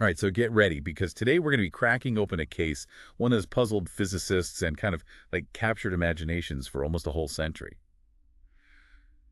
All right, so get ready, because today we're going to be cracking open a case, one that's puzzled physicists and kind of like captured imaginations for almost a whole century.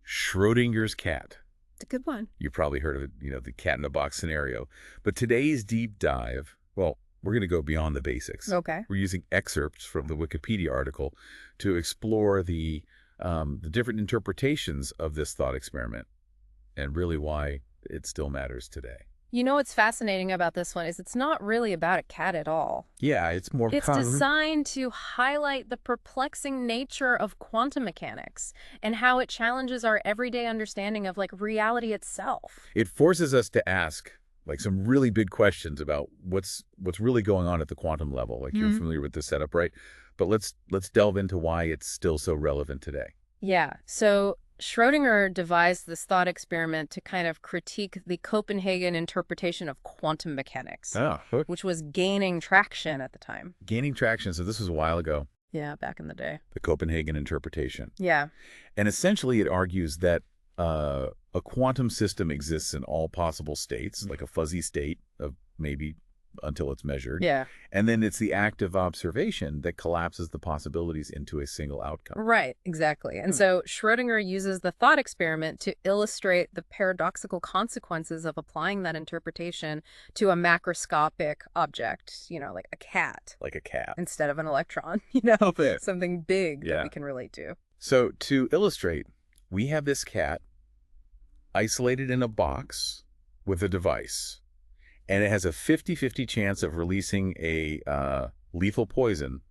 Schrödinger's cat. It's a good one. You probably heard of it, the cat in a box scenario. But today's deep dive, well, we're going to go beyond the basics. Okay. We're using excerpts from the Wikipedia article to explore the different interpretations of this thought experiment and really why it still matters today. You know what's fascinating about this one is it's not really about a cat at all. Yeah, it's more It's designed to highlight the perplexing nature of quantum mechanics and how it challenges our everyday understanding of reality itself. It forces us to ask some really big questions about what's really going on at the quantum level. Like you're familiar with this setup, right? But let's delve into why it's still so relevant today. Yeah. So Schrödinger devised this thought experiment to kind of critique the Copenhagen interpretation of quantum mechanics, which was gaining traction at the time. Gaining traction. So this was a while ago. Yeah, back in the day. The Copenhagen interpretation. Yeah. And essentially it argues that a quantum system exists in all possible states, like a fuzzy state of maybe until it's measured. Yeah. And then it's the act of observation that collapses the possibilities into a single outcome. Right, exactly. And so Schrödinger uses the thought experiment to illustrate the paradoxical consequences of applying that interpretation to a macroscopic object, like a cat. Like a cat. Instead of an electron, something big that we can relate to. So to illustrate, we have this cat isolated in a box with a device. And it has a 50-50 chance of releasing a lethal poison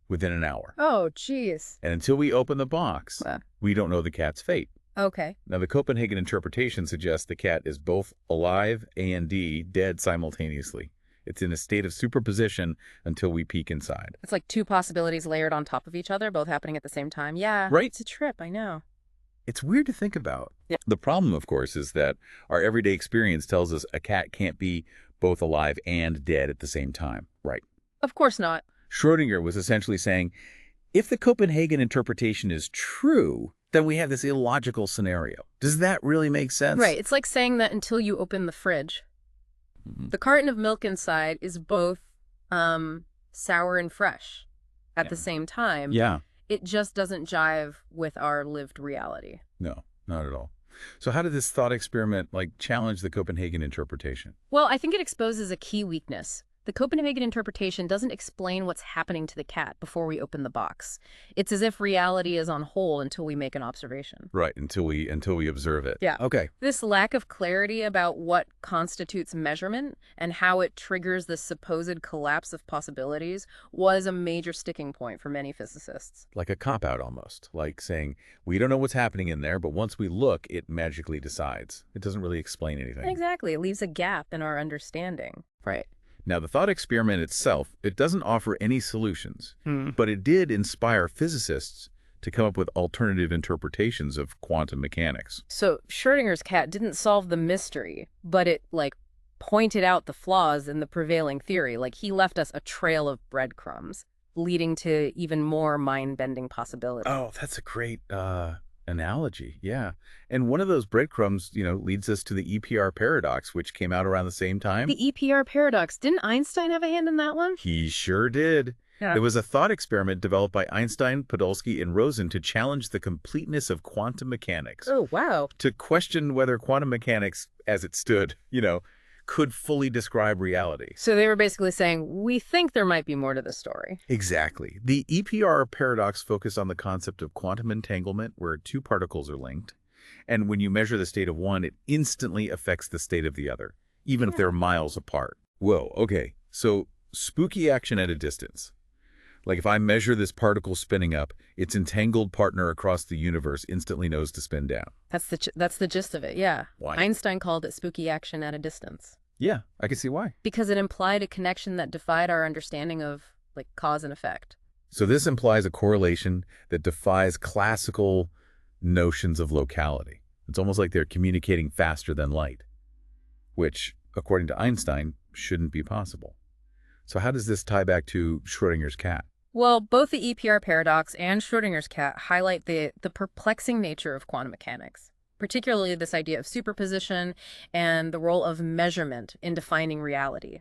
within an hour. Oh, geez. And until we open the box, we don't know the cat's fate. Okay. Now, the Copenhagen interpretation suggests the cat is both alive and dead simultaneously. It's in a state of superposition until we peek inside. It's like two possibilities layered on top of each other, both happening at the same time. Yeah. Right? It's a trip, I know. It's weird to think about. Yeah. The problem, of course, is that our everyday experience tells us a cat can't be both alive and dead at the same time. Right. Of course not. Schrödinger was essentially saying, if the Copenhagen interpretation is true, then we have this illogical scenario. Does that really make sense? Right. It's like saying that until you open the fridge, the carton of milk inside is both sour and fresh at the same time. Yeah. It just doesn't jive with our lived reality. No, not at all. So how did this thought experiment challenge the Copenhagen interpretation? Well, I think it exposes a key weakness. The Copenhagen interpretation doesn't explain what's happening to the cat before we open the box. It's as if reality is on hold until we make an observation. Right, until we observe it. Yeah. Okay. This lack of clarity about what constitutes measurement and how it triggers the supposed collapse of possibilities was a major sticking point for many physicists. Like a cop-out almost, like saying, we don't know what's happening in there, but once we look, it magically decides. It doesn't really explain anything. Exactly. It leaves a gap in our understanding. Right. Now, the thought experiment itself, it doesn't offer any solutions, but it did inspire physicists to come up with alternative interpretations of quantum mechanics. So Schrödinger's cat didn't solve the mystery, but it, pointed out the flaws in the prevailing theory. He left us a trail of breadcrumbs, leading to even more mind-bending possibilities. Oh, that's a great analogy. Yeah. And one of those breadcrumbs, leads us to the EPR paradox, which came out around the same time. The EPR paradox. Didn't Einstein have a hand in that one? He sure did. Yeah. There was a thought experiment developed by Einstein, Podolsky, and Rosen to challenge the completeness of quantum mechanics. Oh, wow. To question whether quantum mechanics, as it stood, could fully describe reality. So they were basically saying, we think there might be more to the story. Exactly. The EPR paradox focused on the concept of quantum entanglement, where two particles are linked. And when you measure the state of one, it instantly affects the state of the other, even if they're miles apart. Whoa, okay. So spooky action at a distance. Like if I measure this particle spinning up, its entangled partner across the universe instantly knows to spin down. That's the gist of it, yeah. Why? Einstein called it spooky action at a distance. Yeah, I can see why. Because it implied a connection that defied our understanding of, cause and effect. So this implies a correlation that defies classical notions of locality. It's almost like they're communicating faster than light, which, according to Einstein, shouldn't be possible. So how does this tie back to Schrödinger's cat? Well, both the EPR paradox and Schrödinger's cat highlight the perplexing nature of quantum mechanics. particularly this idea of superposition and the role of measurement in defining reality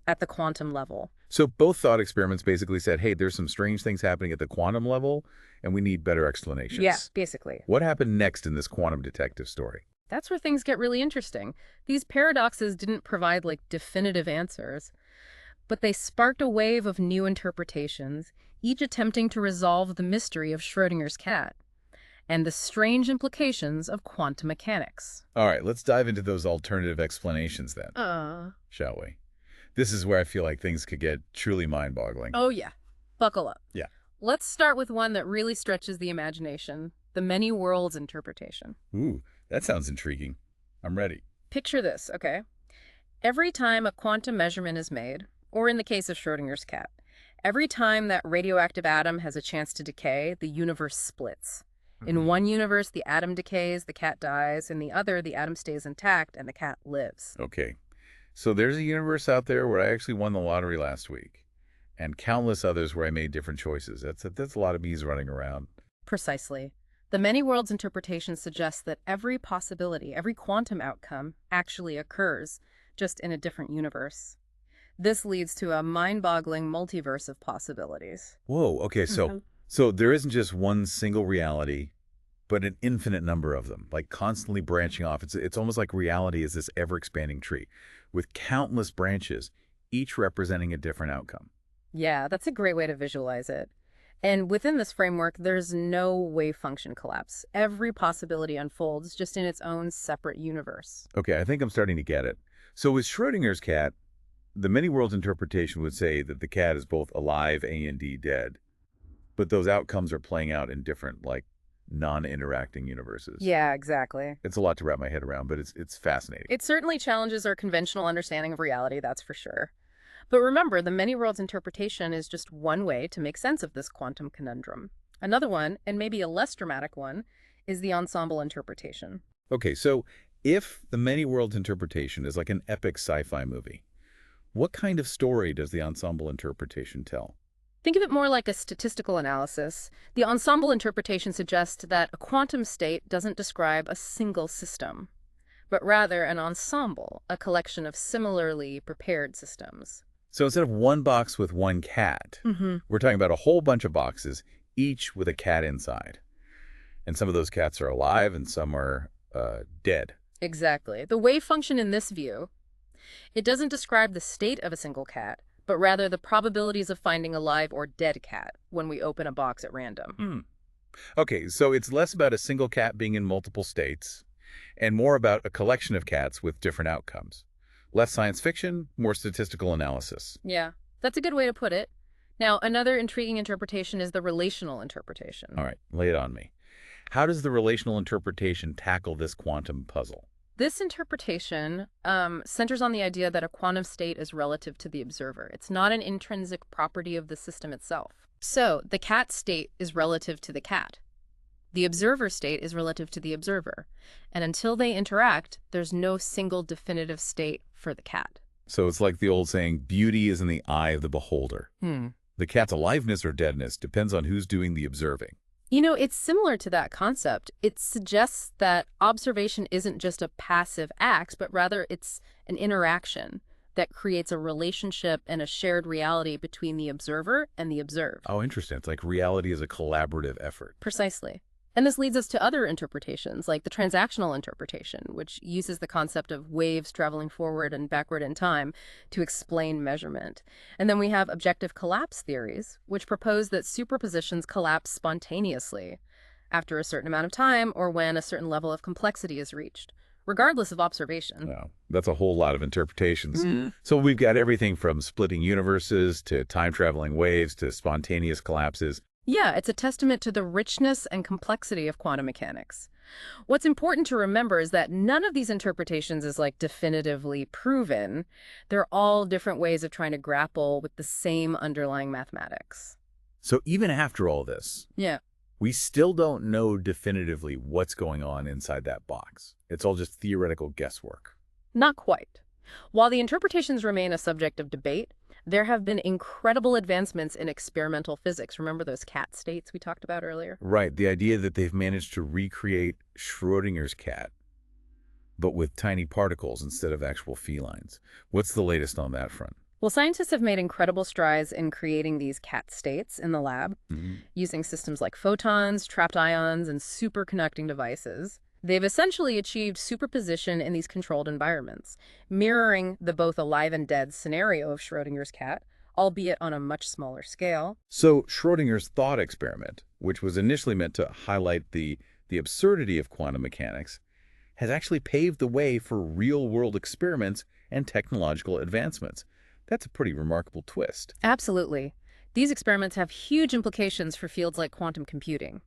at the quantum level. So both thought experiments basically said, hey, there's some strange things happening at the quantum level, and we need better explanations. Yeah, basically. What happened next in this quantum detective story? That's where things get really interesting. These paradoxes didn't provide like definitive answers, but they sparked a wave of new interpretations, each attempting to resolve the mystery of Schrödinger's cat and the strange implications of quantum mechanics. All right, let's dive into those alternative explanations then, shall we? This is where I feel like things could get truly mind-boggling. Oh yeah, buckle up. Yeah. Let's start with one that really stretches the imagination, the many worlds interpretation. Ooh, that sounds intriguing. I'm ready. Picture this, okay? Every time a quantum measurement is made, or in the case of Schrödinger's cat, every time that radioactive atom has a chance to decay, the universe splits. In one universe, the atom decays, the cat dies. In the other, the atom stays intact and the cat lives. Okay. So there's a universe out there where I actually won the lottery last week, and countless others where I made different choices. That's a lot of bees running around. Precisely. The many worlds interpretation suggests that every possibility, every quantum outcome, actually occurs, just in a different universe. This leads to a mind-boggling multiverse of possibilities. Whoa, okay, so there isn't just one single reality, but an infinite number of them, like constantly branching off. It's almost like reality is this ever-expanding tree with countless branches, each representing a different outcome. Yeah, that's a great way to visualize it. And within this framework, there's no wave function collapse. Every possibility unfolds just in its own separate universe. Okay, I think I'm starting to get it. So with Schrödinger's cat, the many worlds interpretation would say that the cat is both alive and dead, but those outcomes are playing out in different, like, non-interacting universes. Yeah, exactly. It's a lot to wrap my head around, but it's fascinating. It certainly challenges our conventional understanding of reality, that's for sure. But remember, the many worlds interpretation is just one way to make sense of this quantum conundrum. Another one, and maybe a less dramatic one, is the ensemble interpretation. Okay, so if the many worlds interpretation is like an epic sci-fi movie, what kind of story does the ensemble interpretation tell? Think of it more like a statistical analysis. The ensemble interpretation suggests that a quantum state doesn't describe a single system, but rather an ensemble, a collection of similarly prepared systems. So instead of one box with one cat, we're talking about a whole bunch of boxes, each with a cat inside. And some of those cats are alive and some are dead. Exactly. The wave function in this view, it doesn't describe the state of a single cat, but rather the probabilities of finding a live or dead cat when we open a box at random. Okay, so it's less about a single cat being in multiple states and more about a collection of cats with different outcomes. Less science fiction, more statistical analysis. Yeah, that's a good way to put it. Now, another intriguing interpretation is the relational interpretation. All right, lay it on me. How does the relational interpretation tackle this quantum puzzle? This interpretation centers on the idea that a quantum state is relative to the observer. It's not an intrinsic property of the system itself. So the cat state is relative to the cat. The observer state is relative to the observer. And until they interact, there's no single definitive state for the cat. So it's like the old saying, beauty is in the eye of the beholder. The cat's aliveness or deadness depends on who's doing the observing. You know, it's similar to that concept. It suggests that observation isn't just a passive act, but rather it's an interaction that creates a relationship and a shared reality between the observer and the observed. Oh, interesting. It's like reality is a collaborative effort. Precisely. And this leads us to other interpretations, like the transactional interpretation, which uses the concept of waves traveling forward and backward in time to explain measurement. And then we have objective collapse theories, which propose that superpositions collapse spontaneously after a certain amount of time or when a certain level of complexity is reached, regardless of observation. Wow, that's a whole lot of interpretations. So we've got everything from splitting universes to time-traveling waves to spontaneous collapses. Yeah, it's a testament to the richness and complexity of quantum mechanics. What's important to remember is that none of these interpretations is like definitively proven. They're all different ways of trying to grapple with the same underlying mathematics. So even after all this, we still don't know definitively what's going on inside that box. It's all just theoretical guesswork. Not quite. While the interpretations remain a subject of debate, There have been incredible advancements in experimental physics. Remember those cat states we talked about earlier? Right, the idea that they've managed to recreate Schrödinger's cat, but with tiny particles instead of actual felines. What's the latest on that front? Well, scientists have made incredible strides in creating these cat states in the lab, Mhm. using systems like photons, trapped ions, and superconducting devices. They've essentially achieved superposition in these controlled environments, mirroring the both alive and dead scenario of Schrödinger's cat, albeit on a much smaller scale. So Schrödinger's thought experiment, which was initially meant to highlight the absurdity of quantum mechanics, has actually paved the way for real-world experiments and technological advancements. That's a pretty remarkable twist. Absolutely. These experiments have huge implications for fields like quantum computing,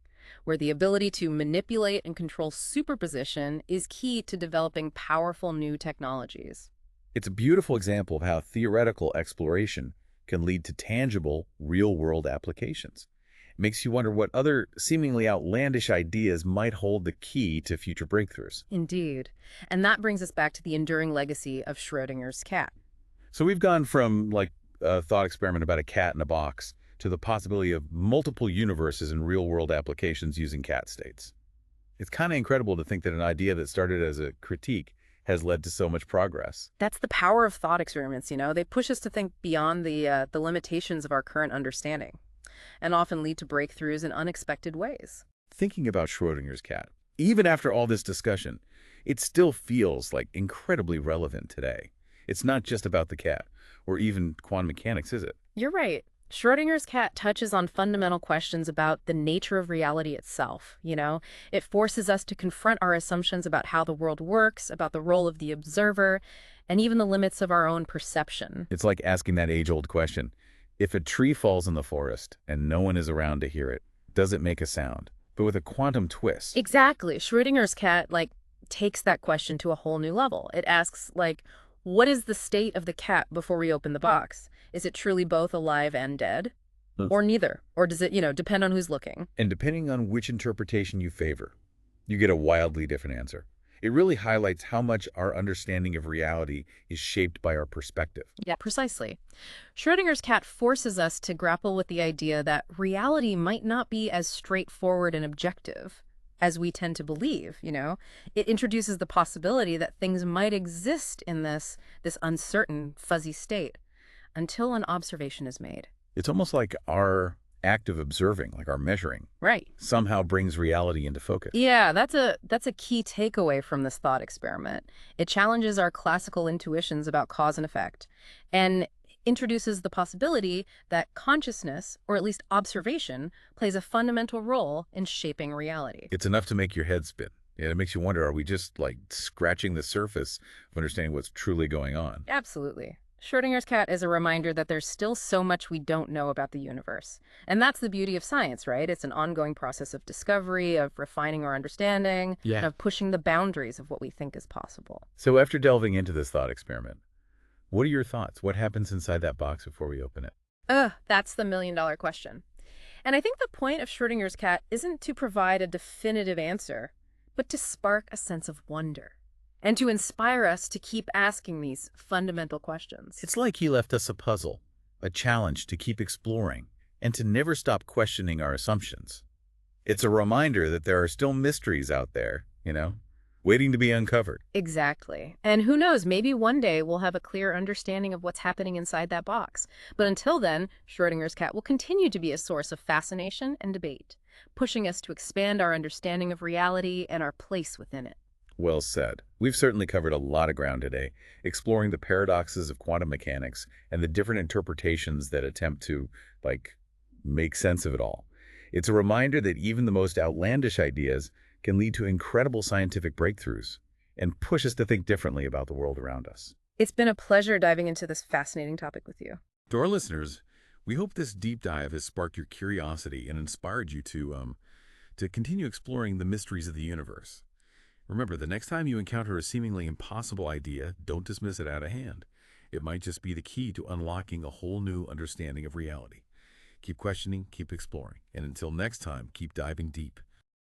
where the ability to manipulate and control superposition is key to developing powerful new technologies. It's a beautiful example of how theoretical exploration can lead to tangible, real-world applications. It makes you wonder what other seemingly outlandish ideas might hold the key to future breakthroughs. Indeed. And that brings us back to the enduring legacy of Schrödinger's cat. So we've gone from like a thought experiment about a cat in a box to the possibility of multiple universes and real-world applications using cat states. It's kind of incredible to think that an idea that started as a critique has led to so much progress. That's the power of thought experiments, you know. They push us to think beyond the limitations of our current understanding and often lead to breakthroughs in unexpected ways. Thinking about Schrödinger's cat, even after all this discussion, it still feels like incredibly relevant today. It's not just about the cat or even quantum mechanics, is it? You're right. Schrödinger's cat touches on fundamental questions about the nature of reality itself, you know? It forces us to confront our assumptions about how the world works, about the role of the observer, and even the limits of our own perception. It's like asking that age-old question. If a tree falls in the forest and no one is around to hear it, does it make a sound? But with a quantum twist. Exactly. Schrödinger's cat, takes that question to a whole new level. It asks, what is the state of the cat before we open the box? Is it truly both alive and dead? Or neither? Or does it, depend on who's looking? And depending on which interpretation you favor, you get a wildly different answer. It really highlights how much our understanding of reality is shaped by our perspective. Yeah, precisely. Schrödinger's cat forces us to grapple with the idea that reality might not be as straightforward and objective as we tend to believe, you know? It introduces the possibility that things might exist in this uncertain, fuzzy state until an observation is made. It's almost like our act of observing, like our measuring, Right. somehow brings reality into focus. Yeah, that's a key takeaway from this thought experiment. It challenges our classical intuitions about cause and effect and introduces the possibility that consciousness, or at least observation, plays a fundamental role in shaping reality. It's enough to make your head spin. And it makes you wonder, are we just like scratching the surface of understanding what's truly going on? Absolutely. Schrödinger's cat is a reminder that there's still so much we don't know about the universe. And that's the beauty of science, right? It's an ongoing process of discovery, of refining our understanding, and of pushing the boundaries of what we think is possible. So after delving into this thought experiment, what are your thoughts? What happens inside that box before we open it? That's the million-dollar question. And I think the point of Schrödinger's cat isn't to provide a definitive answer, but to spark a sense of wonder and to inspire us to keep asking these fundamental questions. It's like he left us a puzzle, a challenge to keep exploring, and to never stop questioning our assumptions. It's a reminder that there are still mysteries out there, waiting to be uncovered. Exactly. And who knows, maybe one day we'll have a clear understanding of what's happening inside that box. But until then, Schrödinger's cat will continue to be a source of fascination and debate, pushing us to expand our understanding of reality and our place within it. Well said. We've certainly covered a lot of ground today, exploring the paradoxes of quantum mechanics and the different interpretations that attempt to, make sense of it all. It's a reminder that even the most outlandish ideas can lead to incredible scientific breakthroughs and push us to think differently about the world around us. It's been a pleasure diving into this fascinating topic with you. To our listeners, we hope this deep dive has sparked your curiosity and inspired you to continue exploring the mysteries of the universe. Remember, the next time you encounter a seemingly impossible idea, don't dismiss it out of hand. It might just be the key to unlocking a whole new understanding of reality. Keep questioning, keep exploring, and until next time, keep diving deep